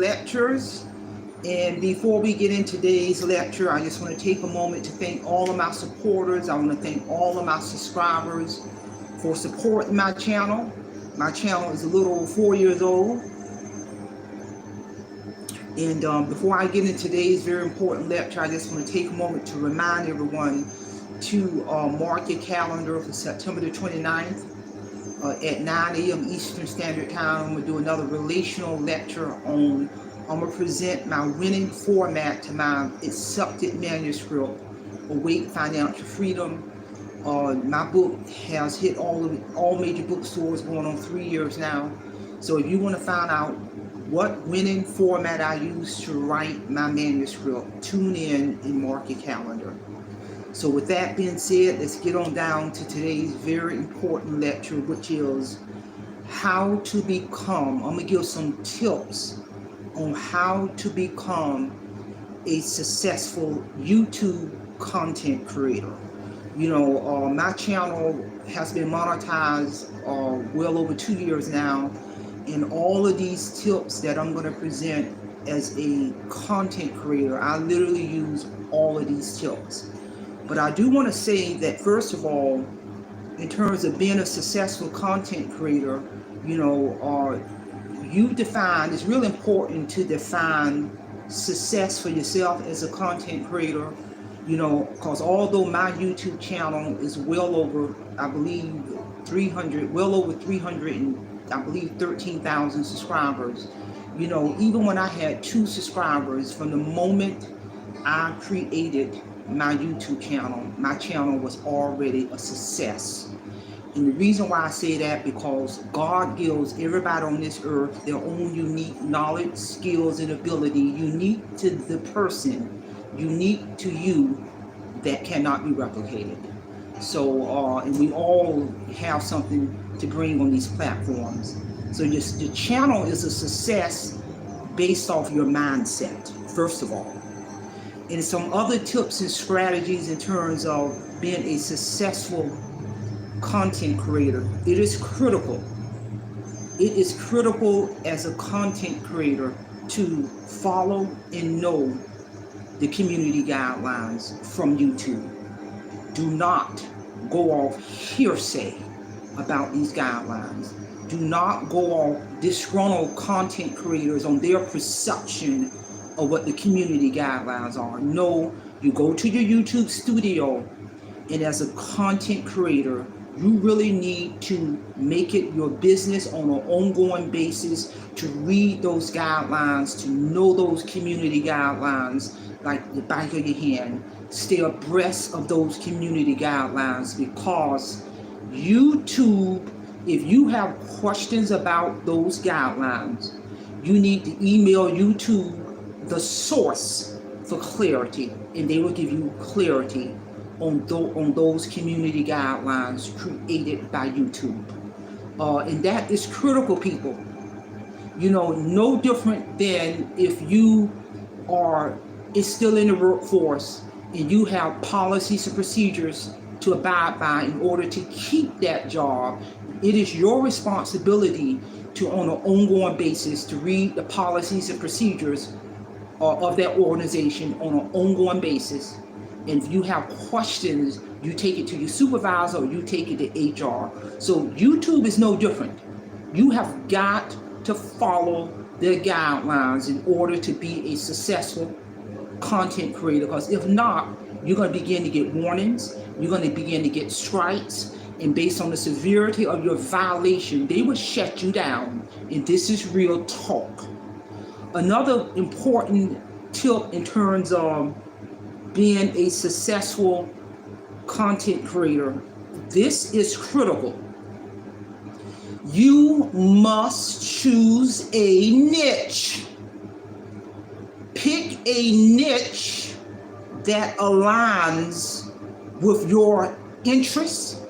lectures. And before we get into today's lecture, I just want to take a moment to thank all of my supporters. I want to thank all of my subscribers for supporting my channel. My channel is a little over 4 years old. And before I get into today's very important lecture, I just want to take a moment to remind everyone to mark your calendar for September the 29th at 9 a.m. Eastern Standard Time. I'm going to do another relational lecture on, I'm going to present my winning format to my accepted manuscript, Awake Financial Freedom. My book has hit all major bookstores going on 3 years now. So if you want to find out what winning format I use to write my manuscript, tune in and mark your calendar. So with that being said, let's get on down to today's very important lecture, which is how to become, I'm going to give some tips on how to become a successful YouTube content creator. You know, my channel has been monetized well over 2 years now. And all of these tips that I'm going to present as a content creator, I literally use all of these tips. But I do want to say that, first of all, in terms of being a successful content creator, you know, it's really important to define success for yourself as a content creator, you know, because although my YouTube channel is well over, I believe, 13,000 subscribers. You know, even when I had 2 subscribers, from the moment I created my YouTube channel, my channel was already a success. And the reason why I say that, because God gives everybody on this earth their own unique knowledge, skills, and ability, unique to the person, unique to you, that cannot be replicated. So, and we all have something to bring on these platforms. So the channel is a success based off your mindset, first of all. And some other tips and strategies in terms of being a successful content creator. It is critical. It is critical as a content creator to follow and know the community guidelines from YouTube. Do not go off hearsay about these guidelines. Do not go off disgruntled content creators on their perception of what the community guidelines are. No, you go to your YouTube studio, and as a content creator, you really need to make it your business on an ongoing basis to read those guidelines, to know those community guidelines like the back of your hand. Stay abreast of those community guidelines, because YouTube, if you have questions about those guidelines, you need to email YouTube the source for clarity, and they will give you clarity on those community guidelines created by YouTube. And that is critical, people. You know, no different than if you are still in the workforce and you have policies and procedures to abide by in order to keep that job. It is your responsibility to, on an ongoing basis, to read the policies and procedures of that organization on an ongoing basis. And if you have questions, you take it to your supervisor or you take it to HR. So YouTube is no different. You have got to follow their guidelines in order to be a successful content creator, because if not, you're going to begin to get warnings, you're going to begin to get strikes, and based on the severity of your violation, they will shut you down. And this is real talk. Another important tip in terms of being a successful content creator, this is critical. You must choose a niche. Pick a niche that aligns with your interests,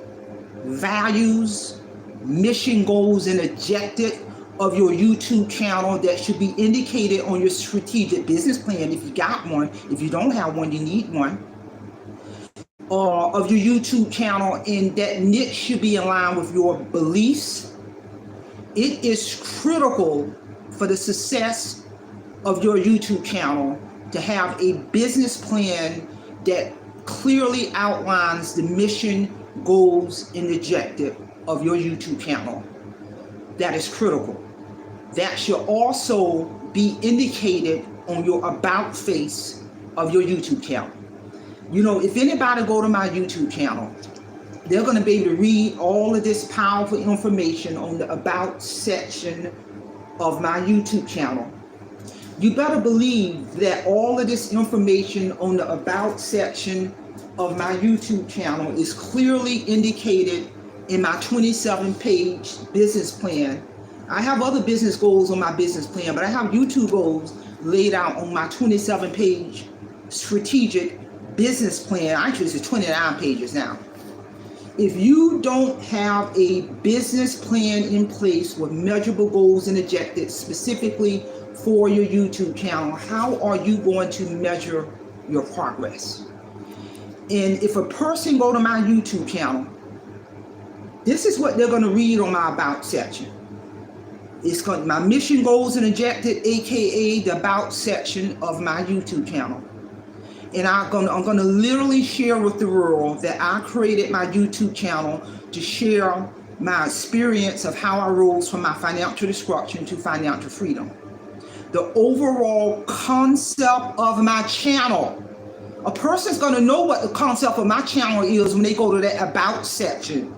values, mission, goals, and objectives of your YouTube channel that should be indicated on your strategic business plan if you got one. If you don't have one, you need one. Of your YouTube channel, and that niche should be in line with your beliefs. It is critical for the success of your YouTube channel to have a business plan that clearly outlines the mission, goals, and objective of your YouTube channel. That is critical. That should also be indicated on your about face of your YouTube channel. You know, if anybody go to my YouTube channel, they're going to be able to read all of this powerful information on the about section of my YouTube channel. You better believe that all of this information on the about section of my YouTube channel is clearly indicated in my 27-page business plan. I have other business goals on my business plan, but I have YouTube goals laid out on my 27-page strategic business plan. Actually, it's 29 pages now. If you don't have a business plan in place with measurable goals and objectives specifically for your YouTube channel, how are you going to measure your progress? And if a person go to my YouTube channel, this is what they're going to read on my about section. It's going my mission, goals, and objective, aka the about section of my YouTube channel. And I'm going to literally share with the world that I created my YouTube channel to share my experience of how I rose from my financial destruction to financial freedom. The overall concept of my channel. A person's going to know what the concept of my channel is when they go to that about section.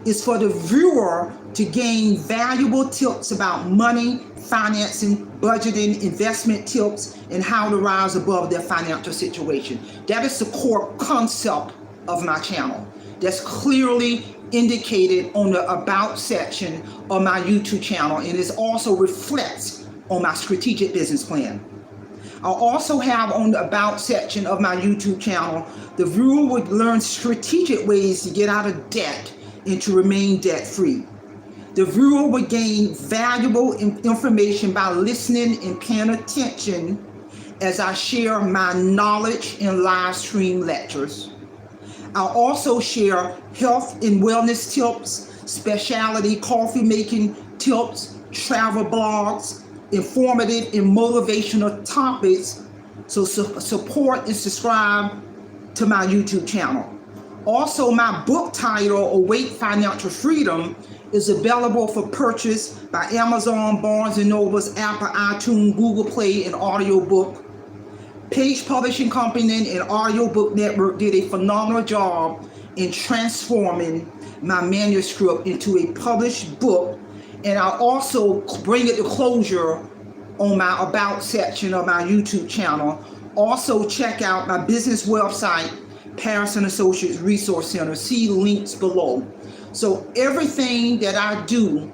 It's for the viewer to gain valuable tips about money, financing, budgeting, investment tips, and how to rise above their financial situation. That is the core concept of my channel. That's clearly indicated on the about section of my YouTube channel, and it also reflects on my strategic business plan. I'll also have on the about section of my YouTube channel, the viewer would learn strategic ways to get out of debt and to remain debt-free. The viewer would gain valuable information by listening and paying attention as I share my knowledge in live stream lectures. I'll also share health and wellness tips, specialty coffee making tips, travel blogs, informative and motivational topics. So support and subscribe to my YouTube channel. Also, my book title, Awake Financial Freedom, is available for purchase by Amazon, Barnes & Noble's, Apple, iTunes, Google Play, and Audiobook. Page Publishing Company and Audiobook Network did a phenomenal job in transforming my manuscript into a published book, and I'll also bring it to closure on my About section of my YouTube channel. Also, check out my business website, Paris & Associates Resource Center. See links below. So everything that I do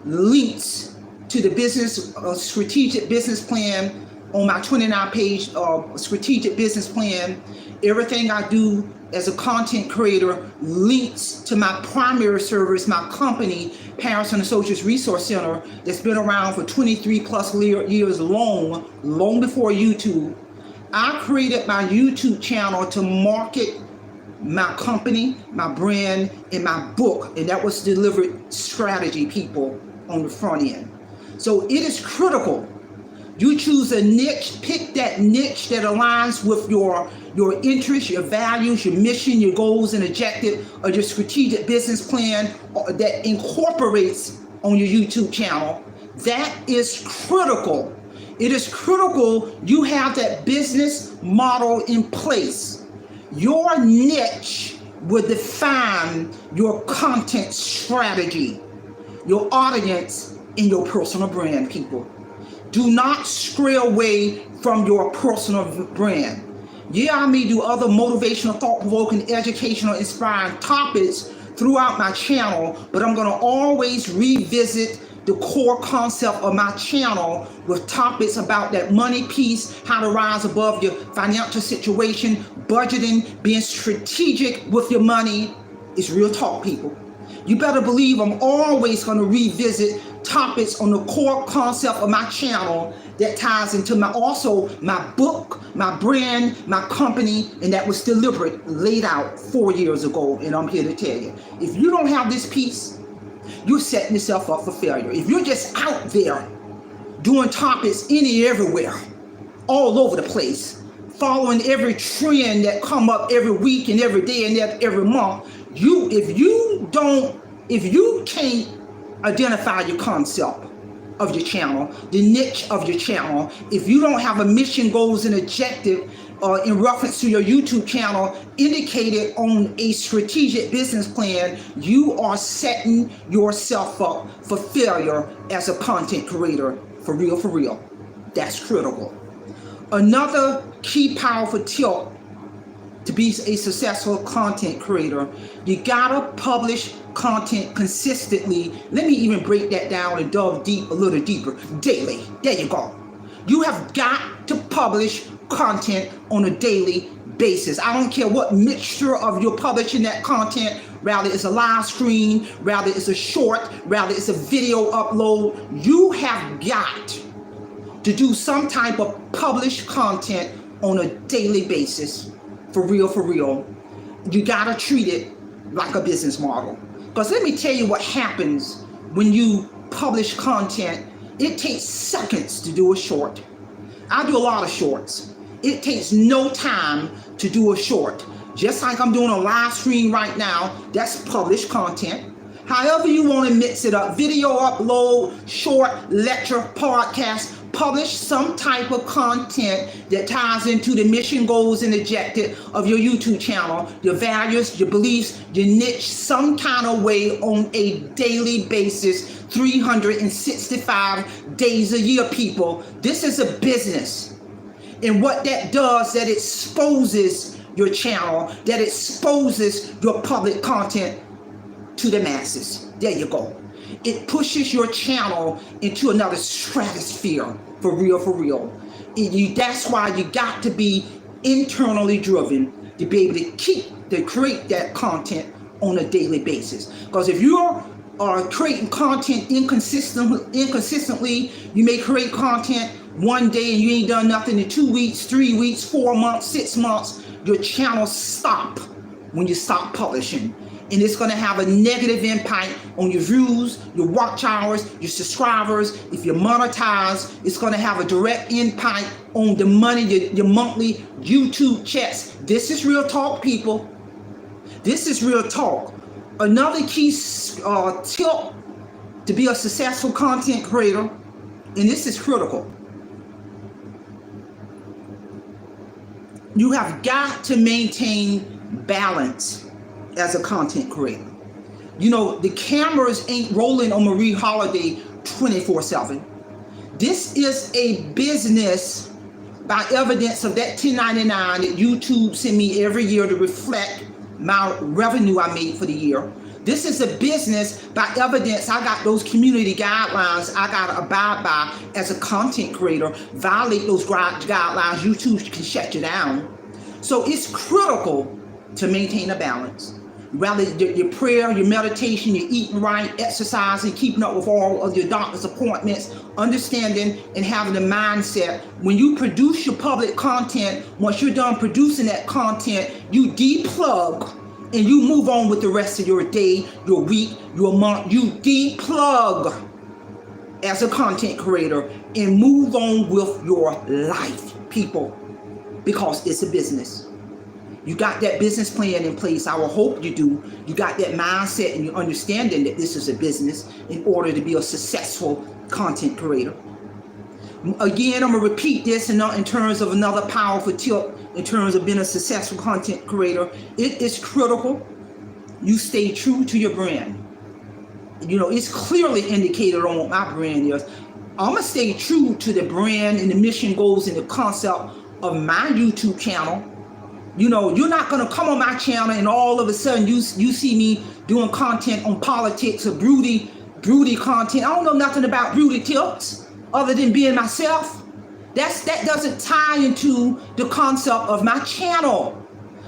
links to the business strategic business plan on my 29-page strategic business plan. Everything I do as a content creator links to my primary service, my company, Paris & Associates Resource Center, that's been around for 23 plus years long before YouTube. I created my YouTube channel to market my company, my brand, and my book, and that was delivered strategy, people, on the front end. So it is critical. You choose a niche, pick that niche that aligns with your interests, your values, your mission, your goals and objective, or your strategic business plan that incorporates on your YouTube channel. That is critical. It is critical you have that business model in place. Your niche will define your content strategy, your audience, and your personal brand, people. Do not stray away from your personal brand. Yeah, I may do other motivational, thought-provoking, educational, inspiring topics throughout my channel, but I'm going to always revisit the core concept of my channel with topics about that money piece, how to rise above your financial situation, budgeting, being strategic with your money. It's real talk, people. You better believe I'm always going to revisit topics on the core concept of my channel that ties into my book, my brand, my company, and that was deliberate, laid out 4 years ago. And I'm here to tell you, if you don't have this piece, you're setting yourself up for failure. If you're just out there, doing topics everywhere, all over the place, following every trend that come up every week and every day and every month. If you can't identify your concept of your channel, the niche of your channel, if you don't have a mission, goals, and objective in reference to your YouTube channel indicated on a strategic business plan, you are setting yourself up for failure as a content creator. For real, for real. That's critical. Another key powerful tip to be a successful content creator, you gotta publish content consistently. Let me even break that down and delve deep a little deeper. Daily. There you go. You have got to publish content on a daily basis. I don't care what mixture of you're publishing that content, rather it's a live stream, rather it's a short, rather it's a video upload. You have got to do some type of published content on a daily basis. For real, for real. You gotta treat it like a business model. Because let me tell you what happens when you publish content. It takes seconds to do a short. I do a lot of shorts. It takes no time to do a short. Just like I'm doing a live stream right now, that's published content. However you want to mix it up, video upload, short, lecture, podcast, publish some type of content that ties into the mission, goals, and objective of your YouTube channel, your values, your beliefs, your niche, some kind of way on a daily basis, 365 days a year, people. This is a business. And what that does, that exposes your channel, that exposes your public content to the masses. There you go. It pushes your channel into another stratosphere. For real, for real. That's why you got to be internally driven to be able to create that content on a daily basis. Because if you're creating content inconsistently, you may create content one day and you ain't done nothing in 2 weeks, 3 weeks, 4 months, 6 months. Your channel stop when you stop publishing. And it's going to have a negative impact on your views, your watch hours, your subscribers. If you monetize, it's going to have a direct impact on the money, your monthly YouTube checks. This is real talk, people. This is real talk. Another key tip to be a successful content creator, and this is critical. You have got to maintain balance as a content creator. You know, the cameras ain't rolling on Marie Holiday 24/7. This is a business by evidence of that 1099 that YouTube send me every year to reflect my revenue I made for the year. This is a business by evidence. I got those community guidelines I got to abide by as a content creator. Violate those guidelines, YouTube can shut you down. So it's critical to maintain a balance. Rather your prayer, your meditation, your eating right, exercising, keeping up with all of your doctor's appointments, understanding and having the mindset. When you produce your public content, once you're done producing that content, you deplug and you move on with the rest of your day, your week, your month. You deplug as a content creator and move on with your life, people, because it's a business. You got that business plan in place. I will hope you do. You got that mindset and you're understanding that this is a business in order to be a successful content creator. Again, I'm going to repeat this in terms of another powerful tip in terms of being a successful content creator. It is critical you stay true to your brand. You know, it's clearly indicated on what my brand is. I'm going to stay true to the brand and the mission, goals, and the concept of my YouTube channel. You know, you're not going to come on my channel and all of a sudden you see me doing content on politics or broody content. I don't know nothing about broody tips other than being myself. That doesn't tie into the concept of my channel.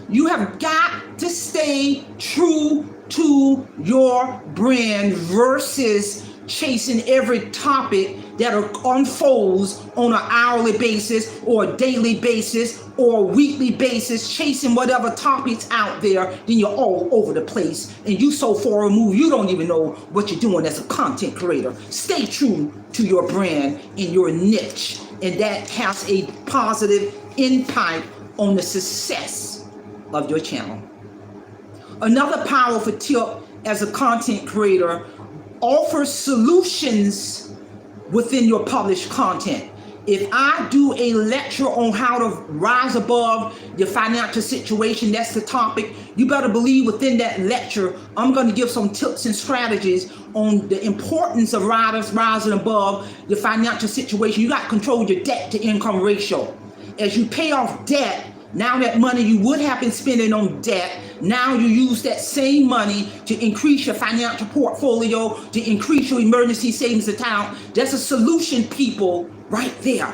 You have got to stay true to your brand versus chasing every topic that unfolds on an hourly basis or a daily basis or a weekly basis, chasing whatever topics out there, then you're all over the place and you so far removed you don't even know what you're doing as a content creator. Stay true to your brand and your niche, and that has a positive impact on the success of your channel. Another powerful tip as a content creator: offer solutions within your published content. If I do a lecture on how to rise above your financial situation, that's the topic, you better believe within that lecture, I'm going to give some tips and strategies on the importance of rising above your financial situation. You got to control your debt to income ratio. As you pay off debt, now that money you would have been spending on debt, now you use that same money to increase your financial portfolio, to increase your emergency savings account. That's a solution, people, right there.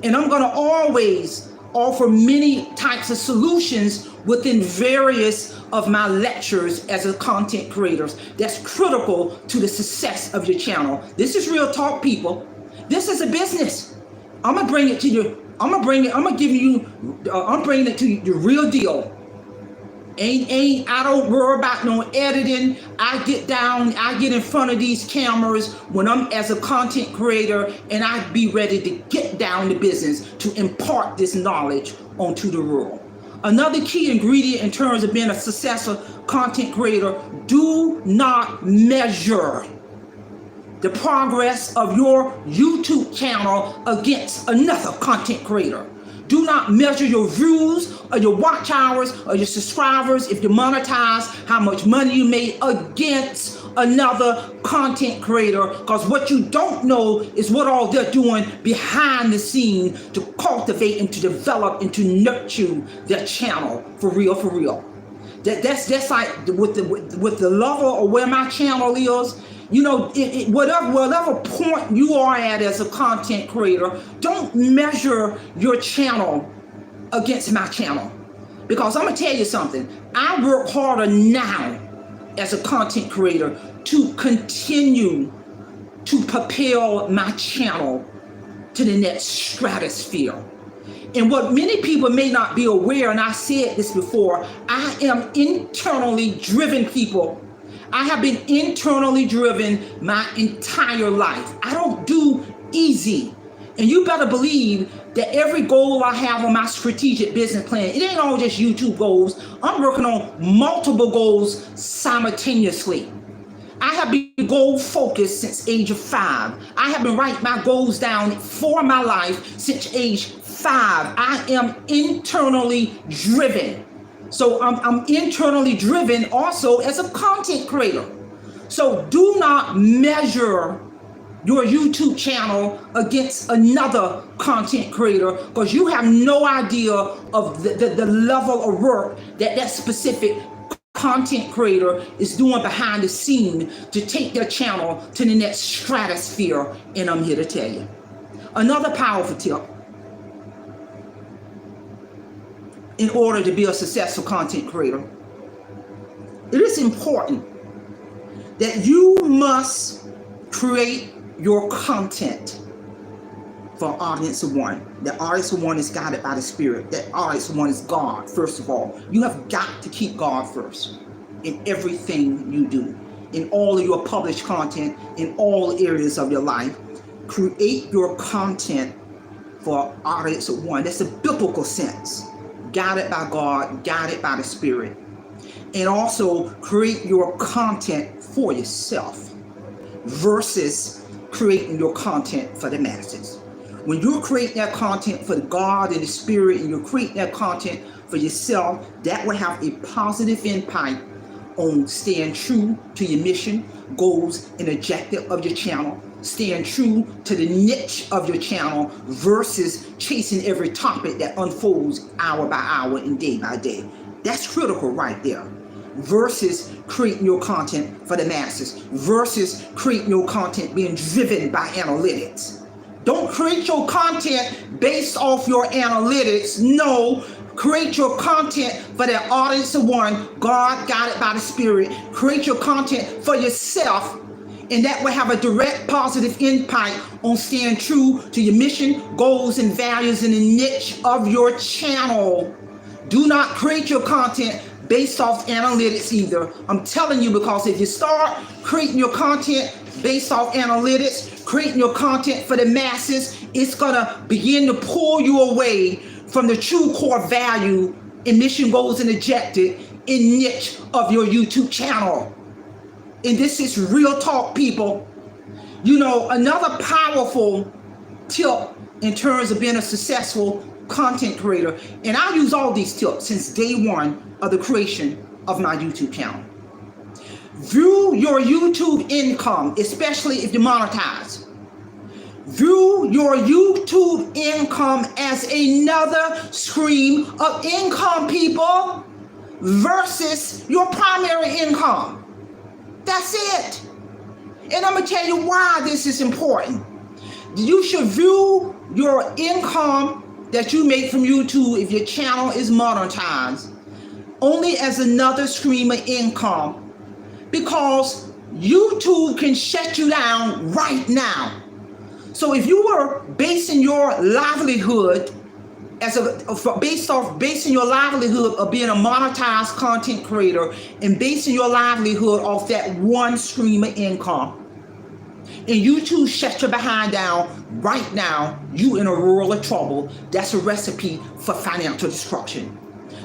And I'm going to always offer many types of solutions within various of my lectures as a content creator. That's critical to the success of your channel. This is real talk, people. This is a business. I'm going to bring it to you. I'm bringing it to you the real deal. I don't worry about no editing. I get in front of these cameras when I'm as a content creator, and I be ready to get down to business to impart this knowledge onto the world. Another key ingredient in terms of being a successful content creator: do not measure the progress of your YouTube channel against another content creator. Do not measure your views or your watch hours or your subscribers, if you monetize, how much money you made, against another content creator, because what you don't know is what all they're doing behind the scene to cultivate and to develop and to nurture their channel for real, for real. That's like with the level of where my channel is. You know, whatever point you are at as a content creator, don't measure your channel against my channel. Because I'm going to tell you something. I work harder now as a content creator to continue to propel my channel to the next stratosphere. And what many people may not be aware, and I said this before, I am internally driven, people. I have been internally driven my entire life. I don't do easy. And you better believe that every goal I have on my strategic business plan, it ain't all just YouTube goals. I'm working on multiple goals simultaneously. I have been goal focused since age of 5. I have been writing my goals down for my life since age 5. I am internally driven. So I'm internally driven also as a content creator. So do not measure your YouTube channel against another content creator, because you have no idea of the level of work that specific content creator is doing behind the scene to take their channel to the next stratosphere. And I'm here to tell you another powerful tip. In order to be a successful content creator, it is important that you must create your content for an audience of one. The audience of one is guided by the Spirit. That audience of one is God, first of all. You have got to keep God first in everything you do, in all of your published content, in all areas of your life. Create your content for an audience of one. That's a biblical sense. Guided by God, guided by the Spirit. And also create your content for yourself versus creating your content for the masses. When you're creating that content for God and the Spirit, and you're creating that content for yourself, that will have a positive impact on staying true to your mission, goals, and objective of your channel, staying true to the niche of your channel versus chasing every topic that unfolds hour by hour and day by day. That's critical right there. Versus creating your content for the masses, versus creating your content being driven by analytics. Don't create your content based off your analytics. No, create your content for that audience of one, God guided by the Spirit. Create your content for yourself And that will have a direct positive impact on staying true to your mission, goals, and values in the niche of your channel. Do not create your content based off analytics either. I'm telling you, because if you start creating your content based off analytics, creating your content for the masses, it's gonna begin to pull you away from the true core value and mission, goals, and objective in niche of your YouTube channel. And this is real talk, people. You know, another powerful tip in terms of being a successful content creator, and I use all these tips since day one of the creation of my YouTube channel. View your YouTube income, especially if you monetize. View your YouTube income as another stream of income, people, versus your primary income. That's it. And I'm going to tell you why this is important. You should view your income that you make from YouTube, if your channel is monetized, only as another stream of income, because YouTube can shut you down right now. So if you were basing your livelihood basing your livelihood of being a monetized content creator and basing your livelihood off that one stream of income, and YouTube shut your behind down right now, you in a world of trouble. That's a recipe for financial destruction.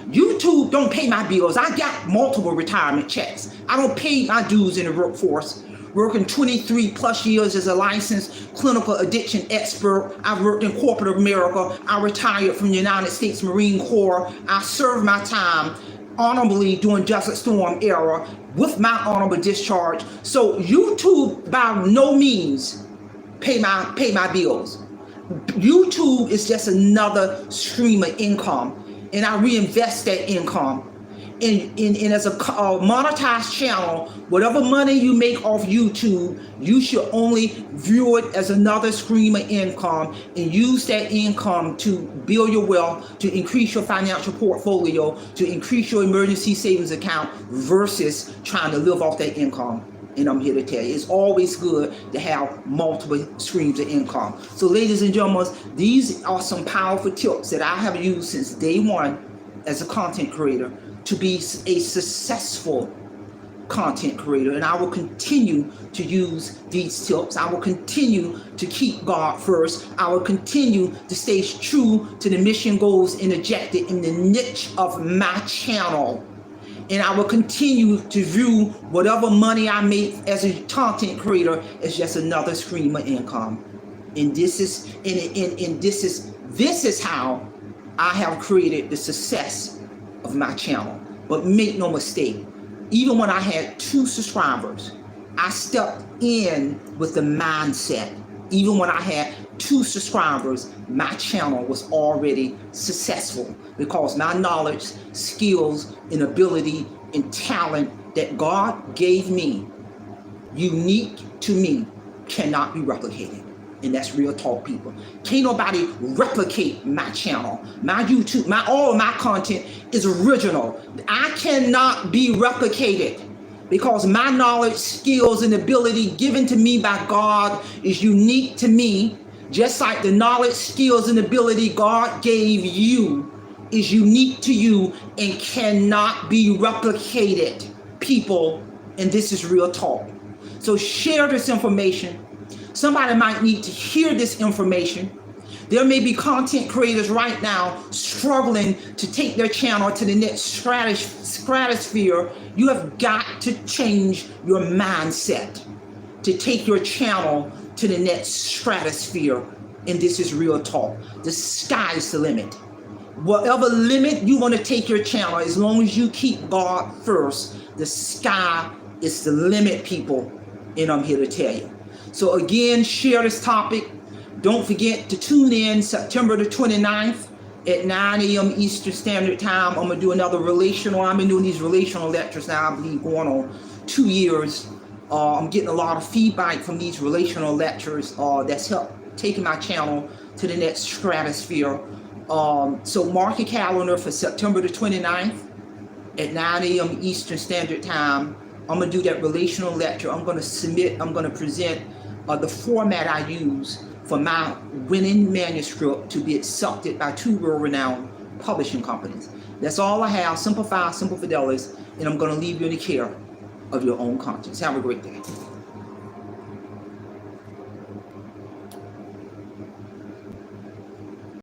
YouTube don't pay my bills. I got multiple retirement checks. I don't pay my dues in the workforce. Working 23 plus years as a licensed clinical addiction expert. I've worked in corporate America. I retired from the United States Marine Corps. I served my time honorably during Desert Storm era with my honorable discharge. So YouTube by no means pay my bills. YouTube is just another stream of income, and I reinvest that income. And as a monetized channel, whatever money you make off YouTube, you should only view it as another stream of income and use that income to build your wealth, to increase your financial portfolio, to increase your emergency savings account, versus trying to live off that income. And I'm here to tell you, it's always good to have multiple streams of income. So ladies and gentlemen, these are some powerful tips that I have used since day one as a content creator to be a successful content creator. And I will continue to use these tips. I will continue to keep God first. I will continue to stay true to the mission, goals, and objective in the niche of my channel. And I will continue to view whatever money I make as a content creator as just another stream of income. And this is how I have created the success of my channel. But make no mistake, even when I had 2 subscribers, I stepped in with the mindset. Even when I had 2 subscribers, my channel was already successful, because my knowledge, skills, and ability and talent that God gave me, unique to me, cannot be replicated. And that's real talk, people. Can't nobody replicate my channel. My YouTube, all of my content is original. I cannot be replicated, because my knowledge, skills, and ability given to me by God is unique to me, just like the knowledge, skills, and ability God gave you is unique to you and cannot be replicated, people. And this is real talk. So share this information. Somebody might need to hear this information. There may be content creators right now struggling to take their channel to the next stratosphere. You have got to change your mindset to take your channel to the next stratosphere. And this is real talk. The sky is the limit. Whatever limit you want to take your channel, as long as you keep God first, the sky is the limit, people. And I'm here to tell you. So again, share this topic. Don't forget to tune in September the 29th at 9 a.m. Eastern Standard Time. I'm going to do another relational. I've been doing these relational lectures now, I believe, going on 2 years. I'm getting a lot of feedback from these relational lectures that's helped taking my channel to the next stratosphere. So mark your calendar for September the 29th at 9 a.m. Eastern Standard Time. I'm going to do that relational lecture. I'm going to present the format I use for my winning manuscript to be accepted by 2 world-renowned publishing companies. That's all I have. Simple Files, Simple Fidelis, and I'm going to leave you in the care of your own conscience. Have a great day.